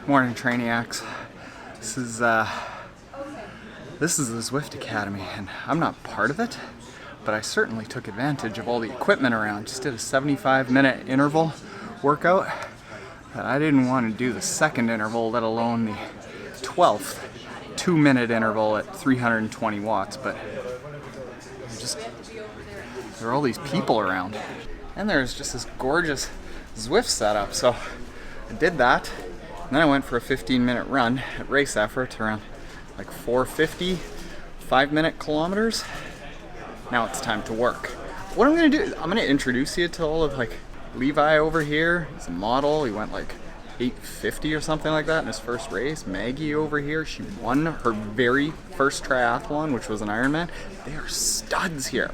Morning, Trainiacs. This is the Zwift Academy, and I'm not part of it, but I certainly took advantage of all the equipment around. Just did a 75-minute interval workout, but I didn't want to do the second interval, let alone the 12th 2-minute interval at 320 watts, but there are all these people around, and there's just this gorgeous Zwift setup, so I did that, and then I went for a 15-minute run at race effort around like 450, 5-minute kilometers. Now it's time to work. What I'm gonna do, I'm gonna introduce you to all of like Levi over here. He's a model, he went like 850 or something like that in his first race. Maggie over here, she won her very first triathlon, which was an Ironman. They are studs here.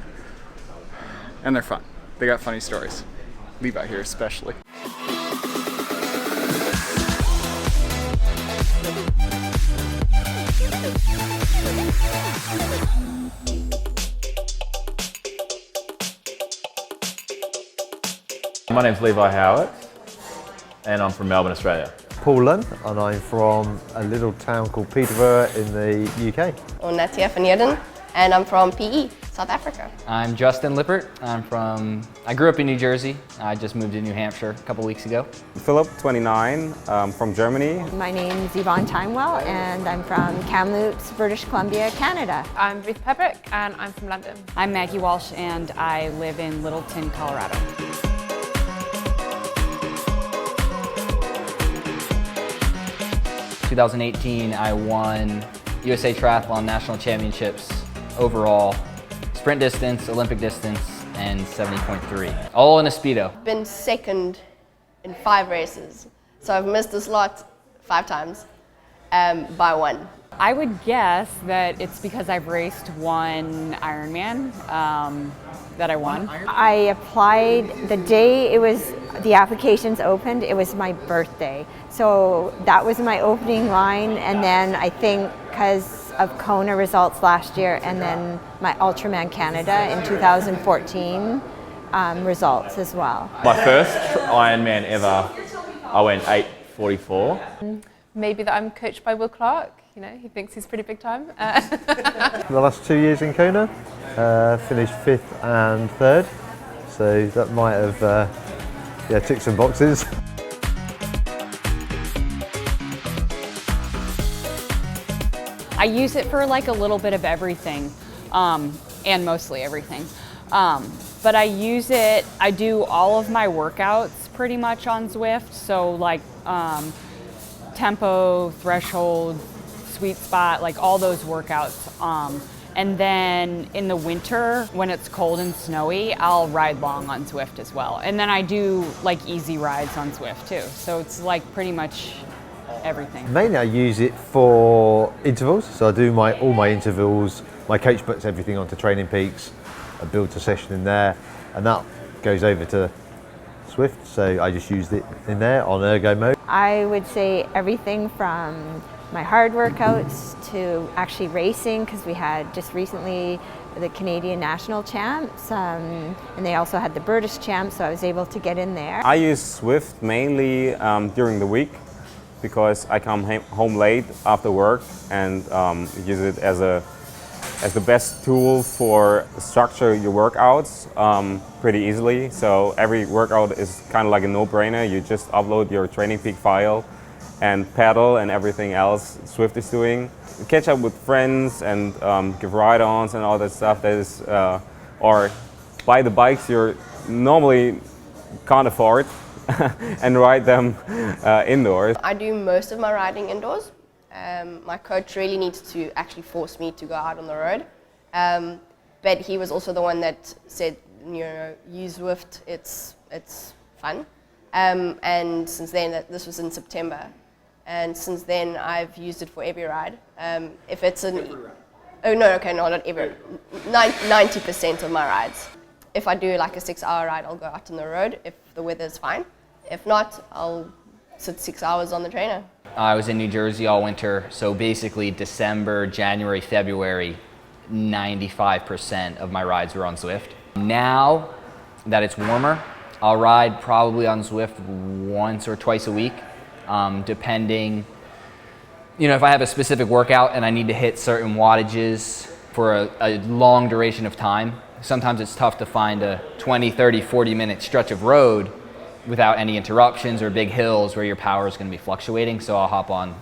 And they're fun. They got funny stories. Levi here especially. My name's Levi Howard, and I'm from Melbourne, Australia. Paul Lunn, and I'm from a little town called Peterborough in the UK. I'm Natia van Heerden, and I'm from PE, South Africa. I'm Justin Lippert. I grew up in New Jersey. I just moved to New Hampshire a couple weeks ago. Philip, 29, from Germany. My name's Yvonne Timewell, and I'm from Kamloops, British Columbia, Canada. I'm Ruth Pebrick, and I'm from London. I'm Maggie Walsh, and I live in Littleton, Colorado. 2018, I won USA Triathlon National Championships overall, sprint distance, Olympic distance, and 70.3, all in a Speedo. Been second in 5 races, so I've missed this lot 5 times by 1. I would guess that it's because I've raced one Ironman that I won. I applied the day the applications opened, it was my birthday. So that was my opening line, and then I think because of Kona results last year and then my Ultraman Canada in 2014 results as well. My first Ironman ever, I went 8:44. Maybe that I'm coached by Will Clark. You know, he thinks he's pretty big time. The last 2 years in Kona, finished 5th and 3rd, so that might have ticked some boxes. I use it for like a little bit of everything, and mostly everything. But I do all of my workouts pretty much on Zwift, so like tempo, threshold, sweet spot, like all those workouts. And then in the winter, when it's cold and snowy, I'll ride long on Zwift as well. And then I do like easy rides on Zwift too. So it's like pretty much everything. Mainly I use it for intervals, so I do all my intervals. My coach puts everything onto Training Peaks, I build a session in there, and that goes over to Zwift, so I just used it in there on ergo mode. I would say everything from my hard workouts to actually racing, because we had just recently the Canadian national champs, and they also had the British champs, so I was able to get in there. I use Zwift mainly during the week because I come home late after work and use it as the best tool for structure your workouts pretty easily. So every workout is kind of like a no-brainer. You just upload your Training Peak file and pedal and everything else Zwift is doing. Catch up with friends and give ride-ons and all that stuff that is, or buy the bikes you normally can't afford and ride them indoors. I do most of my riding indoors. My coach really needs to actually force me to go out on the road. But he was also the one that said, you know, use Zwift, it's fun. And since then, this was in September, and since then I've used it for every ride. If it's not every, 90% of my rides. If I do like a 6-hour ride, I'll go out on the road if the weather's fine. If not, I'll sit 6 hours on the trainer. I was in New Jersey all winter, so basically December, January, February, 95% of my rides were on Zwift. Now that it's warmer, I'll ride probably on Zwift once or twice a week. depending, if I have a specific workout and I need to hit certain wattages for a long duration of time. Sometimes it's tough to find a 20, 30, 40-minute stretch of road without any interruptions or big hills where your power is going to be fluctuating. So I'll hop on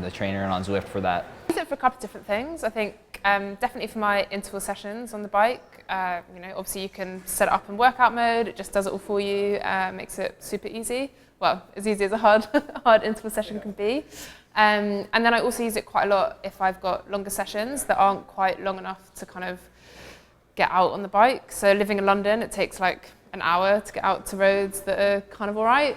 the trainer and on Zwift for that. I use it for a couple of different things. I think definitely for my interval sessions on the bike. Obviously you can set it up in workout mode. It just does it all for you. Makes it super easy. Well, as easy as a hard interval session can be. And then I also use it quite a lot if I've got longer sessions that aren't quite long enough to kind of get out on the bike. So living in London, it takes like an hour to get out to roads that are kind of all right.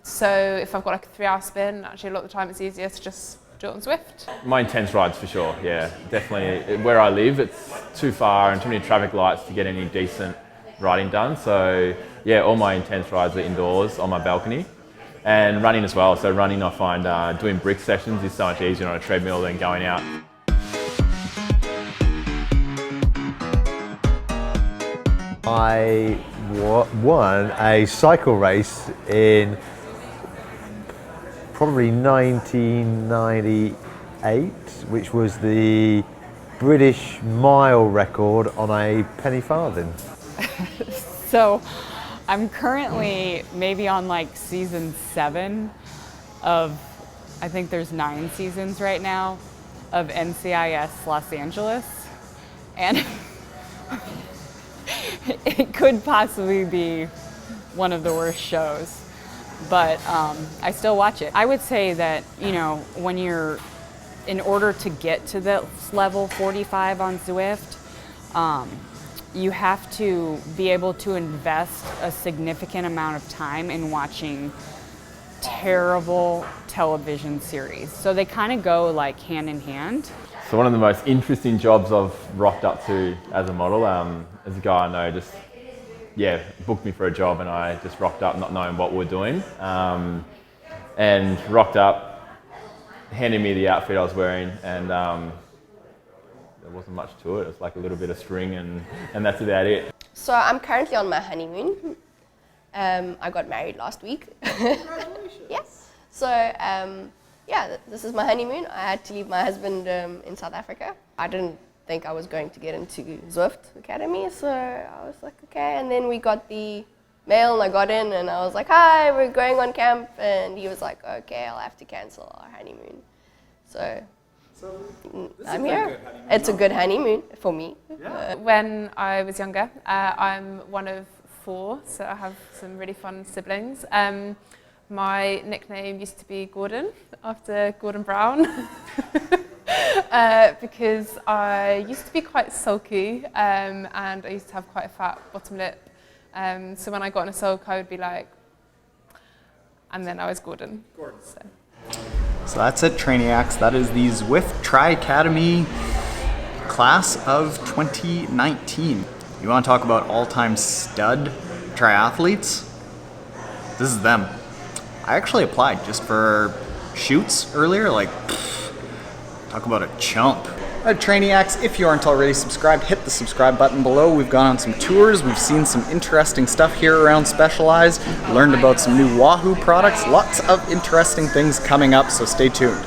So if I've got like a 3-hour spin, actually a lot of the time it's easier to just do it on Zwift. My intense rides for sure, yeah. Definitely where I live, it's too far and too many traffic lights to get any decent riding done. So yeah, all my intense rides are indoors on my balcony. And running as well. So running, I find doing brick sessions is so much easier on a treadmill than going out. I won a cycle race in probably 1998, which was the British mile record on a penny farthing. So I'm currently maybe on like season 7 of, I think there's 9 seasons right now, of NCIS Los Angeles. And it could possibly be one of the worst shows, but I still watch it. I would say that, when you're, in order to get to this level 45 on Zwift, you have to be able to invest a significant amount of time in watching terrible television series. So they kind of go like hand in hand. So one of the most interesting jobs I've rocked up to as a model, as a guy I know just, booked me for a job and I just rocked up not knowing what we're doing. And rocked up, handed me the outfit I was wearing, and there wasn't much to it. It's like a little bit of string and that's about it. So I'm currently on my honeymoon. I got married last week. Congratulations. Yes. So this is my honeymoon. I had to leave my husband in South Africa. I didn't think I was going to get into Zwift Academy, so I was like, okay. And then we got the mail and I got in and I was like, hi, we're going on camp. And he was like, okay, I'll have to cancel our honeymoon. So I'm here. It's a good honeymoon for me. Yeah. When I was younger, I'm one of 4, so I have some really fun siblings. My nickname used to be Gordon, after Gordon Brown, because I used to be quite sulky and I used to have quite a fat bottom lip. So when I got in a sulk, I would be like, and then I was Gordon. So that's it, Trainiacs. That is the Zwift Tri-Academy class of 2019. You want to talk about all-time stud triathletes? This is them. I actually applied just for shoots earlier, talk about a chump. Trainiacs, if you aren't already subscribed, hit the subscribe button below. We've gone on some tours, we've seen some interesting stuff here around Specialized, learned about some new Wahoo products, lots of interesting things coming up, so stay tuned.